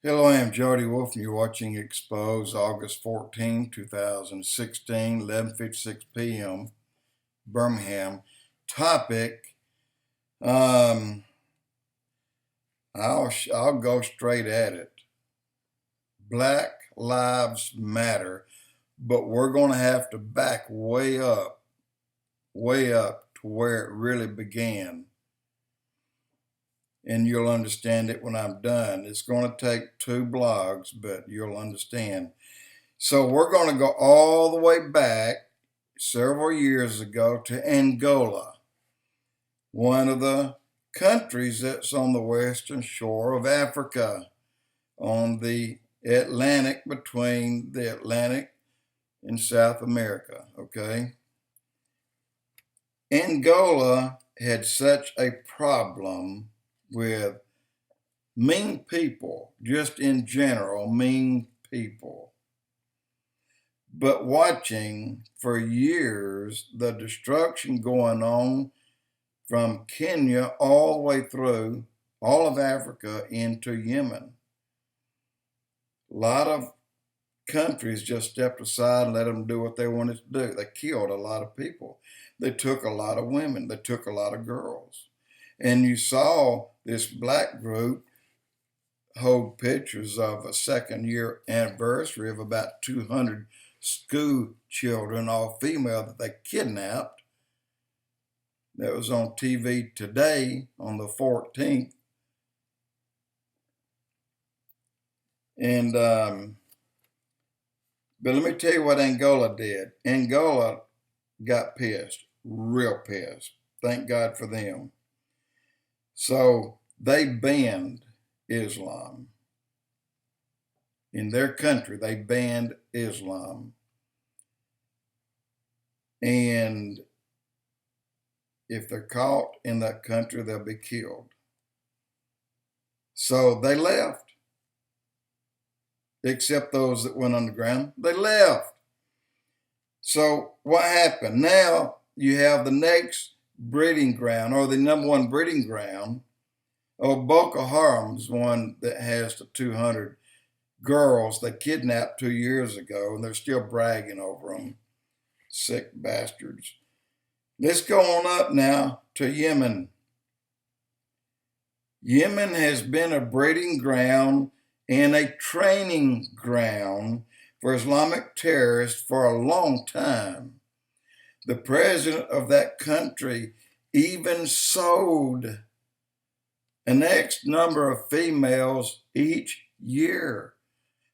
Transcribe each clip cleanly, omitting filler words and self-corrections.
Hello, I am Jody Wolf, and you're watching Expoz, August 14, 2016, 11:56 p.m., Birmingham. Topic, um, I'll go straight at it. Black Lives Matter, but we're going to have to back way up to where it really began. And you'll understand it when I'm done. It's going to take 2 blogs, but you'll understand. So we're going to go all the way back several years ago to Angola, one of the countries that's on the western shore of Africa, on the Atlantic, between the Atlantic and South America, okay? Angola had such a problem with mean people, just in general, mean people. But watching for years the destruction going on from Kenya all the way through all of Africa into Yemen. A lot of countries just stepped aside and let them do what they wanted to do. They killed a lot of people. They took a lot of women. They took a lot of girls. And you saw this black group hold pictures of a second-year anniversary of about 200 school children, all female, that they kidnapped. That was on TV today on the 14th. And but let me tell you what Angola did. Angola got pissed, real pissed. Thank God for them. So they banned Islam. In their country, they banned Islam. And if they're caught in that country, they'll be killed. So they left. Except those that went underground, they left. So what happened? Now you have the next breeding ground, or the number one breeding ground. Boko Haram's one that has the 200 girls they kidnapped 2 years ago, and they're still bragging over them. Sick bastards. Let's go on up now to Yemen. Yemen has been a breeding ground and a training ground for Islamic terrorists for a long time. The president of that country even sold an X number of females each year.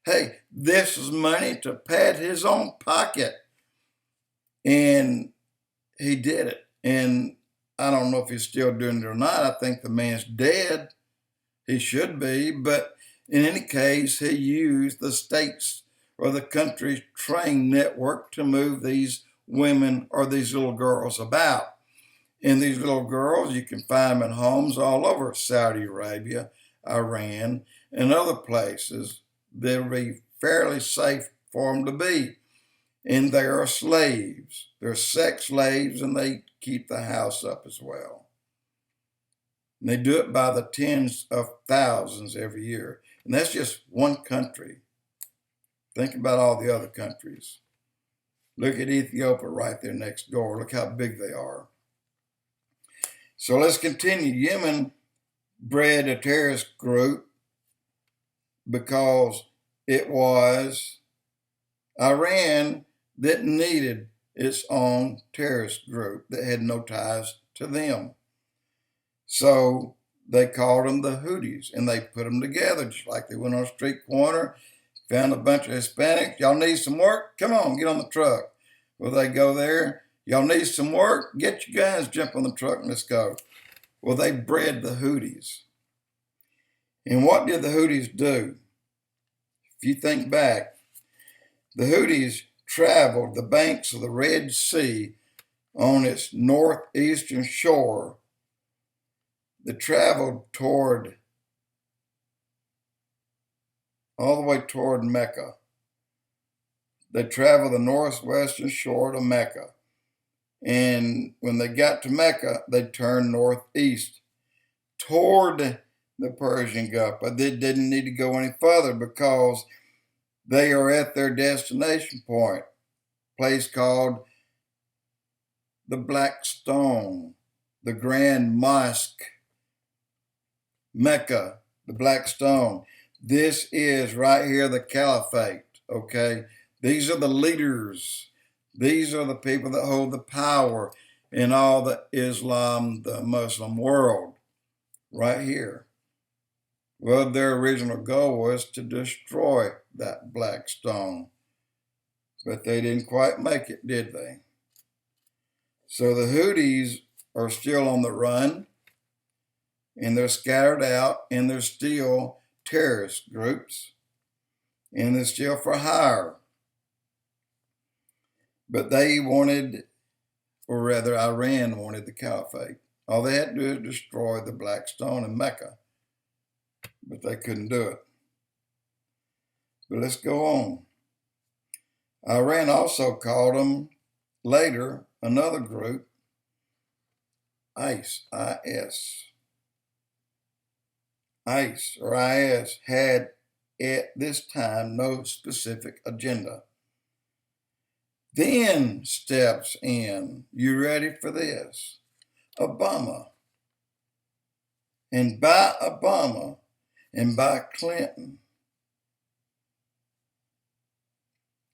Hey, this is money to pad his own pocket. And he did it. And I don't know if he's still doing it or not. I think the man's dead. He should be. But in any case, he used the state's or the country's train network to move these women or these little girls about. And these little girls, you can find them in homes all over Saudi Arabia, Iran, and other places that would be fairly safe for them to be. And they are slaves. They're sex slaves, and they keep the house up as well. And they do it by the tens of thousands every year. And that's just one country. Think about all the other countries. Look at Ethiopia right there next door. Look how big they are. So let's continue. Yemen bred a terrorist group because it was Iran that needed its own terrorist group that had no ties to them. So they called them the Houthis, and they put them together just like they went on a street corner, found a bunch of Hispanics. Y'all need some work? Come on, get on the truck. Well, they go there. Y'all need some work? Get your guns, jump on the truck, and let's go. Well, they bred the Houthis. And what did the Houthis do? If you think back, the Houthis traveled the banks of the Red Sea on its northeastern shore. They traveled all the way toward Mecca. They traveled the northwestern shore to Mecca. And when they got to Mecca, they turned northeast toward the Persian Gulf, but they didn't need to go any further because they are at their destination point, a place called the Black Stone, the Grand Mosque, Mecca, the Black Stone. This is right here the caliphate, okay? These are the leaders. These are the people that hold the power in all the Islam, the Muslim world, right here. Well, their original goal was to destroy that Black Stone, but they didn't quite make it, did they? So the Houthis are still on the run, and they're scattered out, and they're still terrorist groups, and they're still for hire. But they wanted, or rather Iran wanted the caliphate. All they had to do is destroy the Black Stone in Mecca, but they couldn't do it. But let's go on. Iran also called them later another group, IS. IS or IS had at this time no specific agenda. Then steps in, you ready for this? Obama. And by Obama and by Clinton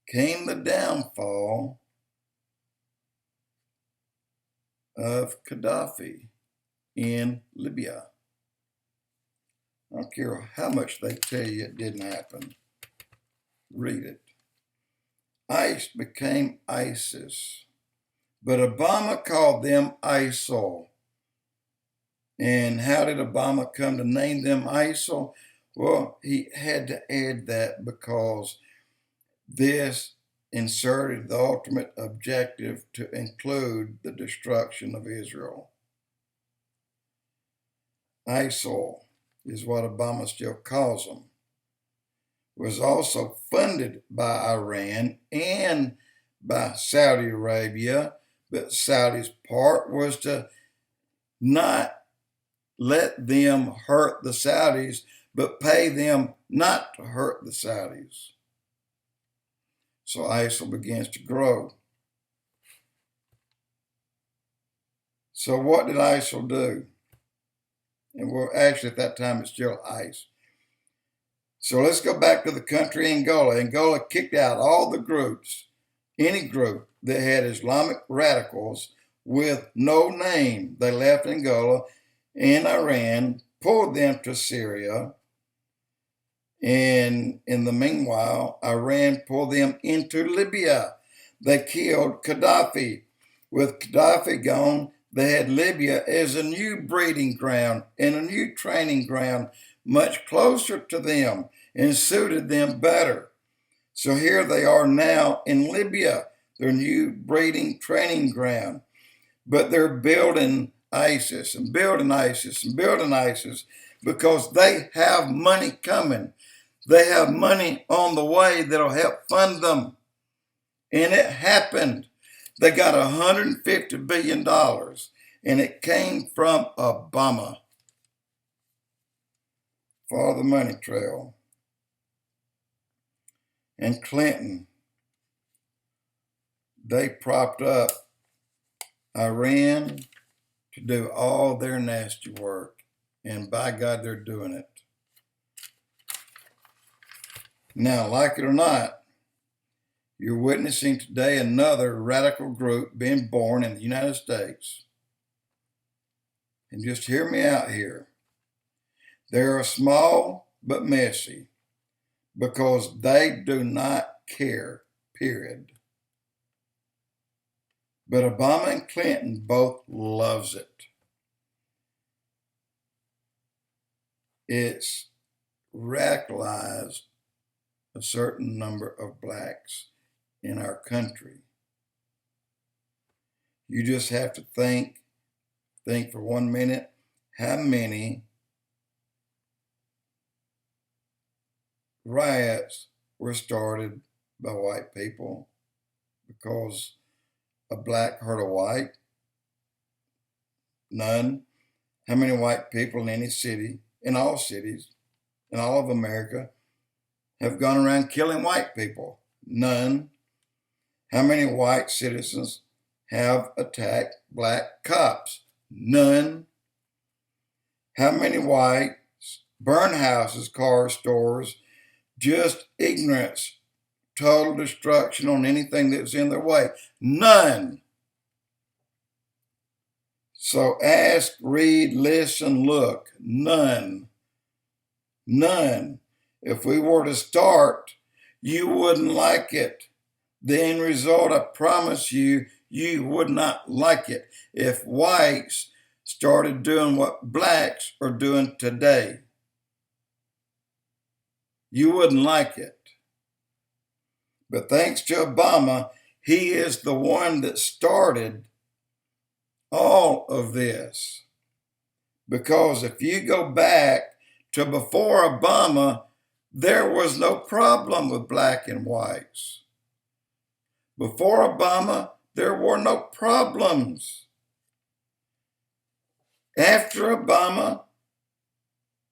came the downfall of Gaddafi in Libya. I don't care how much they tell you it didn't happen. Read it. ICE became ISIS, but Obama called them ISIL. And how did Obama come to name them ISIL? Well, he had to add that because this inserted the ultimate objective to include the destruction of Israel. ISIL is what Obama still calls them. Was also funded by Iran and by Saudi Arabia, but Saudi's part was to not let them hurt the Saudis, but pay them not to hurt the Saudis. So ISIL begins to grow. So what did ISIL do? And well, actually at that time it's still ICE. So let's go back to the country Angola. Angola kicked out all the groups, any group that had Islamic radicals with no name. They left Angola, and Iran pulled them to Syria. And in the meanwhile, Iran pulled them into Libya. They killed Gaddafi. With Gaddafi gone, they had Libya as a new breeding ground and a new training ground, much closer to them and suited them better. So here they are now in Libya, their new breeding training ground. But they're building ISIS and building ISIS and building ISIS because they have money coming. They have money on the way that'll help fund them. And it happened. They got $150 billion, and it came from Obama. Follow the money trail. And Clinton, they propped up Iran to do all their nasty work. And by God, they're doing it. Now, like it or not, you're witnessing today another radical group being born in the United States. And just hear me out here. They are small but messy because they do not care, period. But Obama and Clinton both loves it. It's radicalized a certain number of blacks in our country. You just have to think for 1 minute how many riots were started by white people because a black hurt a white? None. How many white people in any city in all cities, in all of America, have gone around killing white people? None. How many white citizens have attacked black cops? None. How many whites burn houses, cars, stores? Just ignorance, total destruction on anything that's in their way? None. So ask, read, listen, look. None. None. If we were to start, you wouldn't like it. The end result, I promise you, you would not like it if whites started doing what blacks are doing today. You wouldn't like it. But thanks to Obama, he is the one that started all of this. Because if you go back to before Obama, there was no problem with black and whites. Before Obama, there were no problems. After Obama,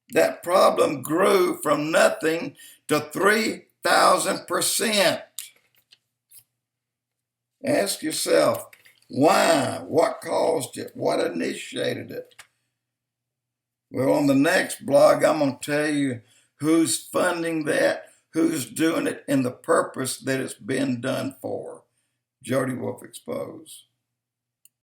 that problem grew from nothing to 3,000%. Ask yourself, why? What caused it? What initiated it? Well, on the next blog, I'm going to tell you who's funding that, who's doing it, and the purpose that it's been done for. Jody Wolf Expoz.